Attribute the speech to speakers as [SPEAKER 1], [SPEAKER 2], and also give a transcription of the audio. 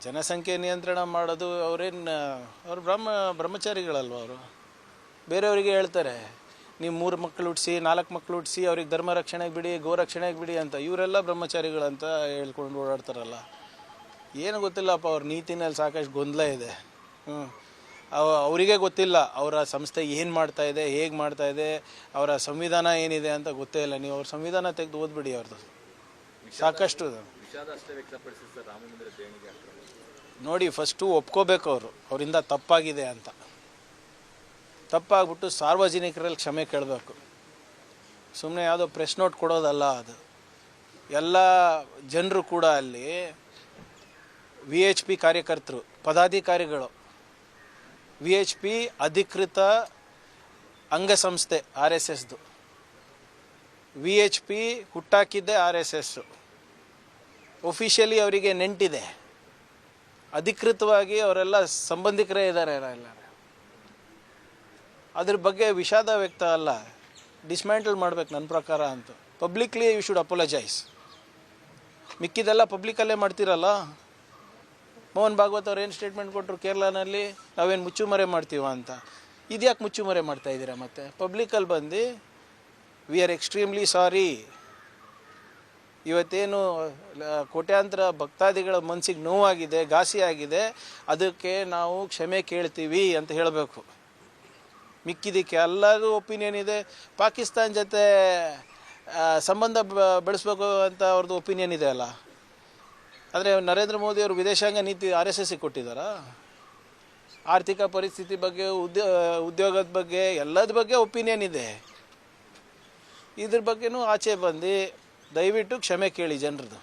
[SPEAKER 1] ಜನಸಂಖ್ಯೆ ನಿಯಂತ್ರಣ ಮಾಡೋದು ಅವ್ರು ಬ್ರಹ್ಮಚಾರಿಗಳಲ್ವ ಅವರು. ಬೇರೆಯವರಿಗೆ ಹೇಳ್ತಾರೆ ನೀವು 3 ಮಕ್ಕಳು ಹುಟ್ಟಿಸಿ 4 ಮಕ್ಕಳು ಹುಟ್ಟಿಸಿ ಅವ್ರಿಗೆ ಧರ್ಮ ರಕ್ಷಣೆಗೆ ಬಿಡಿ, ಗೋ ರಕ್ಷಣೆಗೆ ಬಿಡಿ ಅಂತ. ಇವರೆಲ್ಲ ಬ್ರಹ್ಮಚಾರಿಗಳಂತ ಹೇಳ್ಕೊಂಡು ಓಡಾಡ್ತಾರಲ್ಲ. ಏನು ಗೊತ್ತಿಲ್ಲಪ್ಪ, ಅವ್ರ ನೀತಿನಲ್ಲಿ ಸಾಕಷ್ಟು ಗೊಂದಲ ಇದೆ. ಅವರಿಗೆ ಗೊತ್ತಿಲ್ಲ ಅವರ ಸಂಸ್ಥೆ ಏನು ಮಾಡ್ತಾಯಿದೆ, ಹೇಗೆ ಮಾಡ್ತಾಯಿದೆ, ಅವರ ಸಂವಿಧಾನ ಏನಿದೆ ಅಂತ ಗೊತ್ತೇ ಇಲ್ಲ. ನೀವು ಅವ್ರ ಸಂವಿಧಾನ ತೆಗೆದು ಓದ್ಬಿಡಿ. ಅವ್ರದ್ದು ಸಾಕಷ್ಟು ನೋಡಿ. ಫಸ್ಟು ಒಪ್ಕೋಬೇಕು ಅವರಿಂದ ತಪ್ಪಾಗಿದೆ ಅಂತ. ತಪ್ಪಾಗ್ಬಿಟ್ಟು ಸಾರ್ವಜನಿಕರಲ್ಲಿ ಕ್ಷಮೆ ಕೇಳಬೇಕು. ಸುಮ್ಮನೆ ಯಾವುದೋ ಪ್ರೆಸ್ ನೋಟ್ ಕೊಡೋದಲ್ಲ ಅದು. ಎಲ್ಲ ಜನರು ಕೂಡ ಅಲ್ಲಿ VHP ಕಾರ್ಯಕರ್ತರು, ಪದಾಧಿಕಾರಿಗಳು, VHP ಅಧಿಕೃತ ಅಂಗಸಂಸ್ಥೆ RSSದು. VHP ಹುಟ್ಟಾಕಿದ್ದೆ RSS. ಒಫಿಷಿಯಲಿ ಅವರಿಗೆ ನೆಂಟಿದೆ, ಅಧಿಕೃತವಾಗಿ ಅವರೆಲ್ಲ ಸಂಬಂಧಿಕರೇ ಇದ್ದಾರೆ. ಎಲ್ಲರೂ ಅದ್ರ ಬಗ್ಗೆ ವಿಷಾದ ವ್ಯಕ್ತ ಅಲ್ಲ, ಡಿಸ್ಮ್ಯಾಂಟಲ್ ಮಾಡ್ಬೇಕು ನನ್ನ ಪ್ರಕಾರ ಅಂತ. Publicly you should apologise. ಮಿಕ್ಕಿದೆಲ್ಲ ಪಬ್ಲಿಕಲ್ಲೇ ಮಾಡ್ತೀರಲ್ಲ. ಮೋಹನ್ ಭಾಗವತ್ ಅವ್ರು ಏನು ಸ್ಟೇಟ್ಮೆಂಟ್ ಕೊಟ್ಟರು ಕೇರಳನಲ್ಲಿ, ನಾವೇನು ಮುಚ್ಚುಮರೆ ಮಾಡ್ತೀವ ಅಂತ. ಇದ್ಯಾಕೆ ಮುಚ್ಚುಮರೆ ಮಾಡ್ತಾ ಇದ್ದೀರಾ? ಮತ್ತೆ ಪಬ್ಲಿಕಲ್ಲಿ ಬಂದು ವಿ ಆರ್ ಎಕ್ಸ್ಟ್ರೀಮ್ಲಿ ಸಾರಿ, ಇವತ್ತೇನು ಕೋಟ್ಯಾಂತರ ಭಕ್ತಾದಿಗಳ ಮನಸ್ಸಿಗೆ ನೋವಾಗಿದೆ, ಘಾಸಿ ಆಗಿದೆ, ಅದಕ್ಕೆ ನಾವು ಕ್ಷಮೆ ಕೇಳ್ತೀವಿ ಅಂತ ಹೇಳಬೇಕು. ಮಿಕ್ಕಿದಕ್ಕೆ ಎಲ್ಲರೂ ಒಪಿನಿಯನ್ ಇದೆ. ಪಾಕಿಸ್ತಾನ ಜೊತೆ ಸಂಬಂಧ ಬೆಳೆಸ್ಬೇಕು ಅಂತ ಅವ್ರದ್ದು ಒಪಿನಿಯನ್ ಇದೆ ಅಲ್ಲ. ಆದರೆ ನರೇಂದ್ರ ಮೋದಿ ಅವರು ವಿದೇಶಾಂಗ ನೀತಿ RSSಗೆ ಕೊಟ್ಟಿದ್ದಾರಾ? ಆರ್ಥಿಕ ಪರಿಸ್ಥಿತಿ ಬಗ್ಗೆ, ಉದ್ಯೋಗದ ಬಗ್ಗೆ, ಎಲ್ಲದ ಬಗ್ಗೆ ಒಪಿನಿಯನ್ ಇದೆ. ಇದ್ರ ಬಗ್ಗೆನೂ ಆಚೆ ಬಂದು ದಯವಿಟ್ಟು ಕ್ಷಮೆ ಕೇಳಿ ಜನರದು.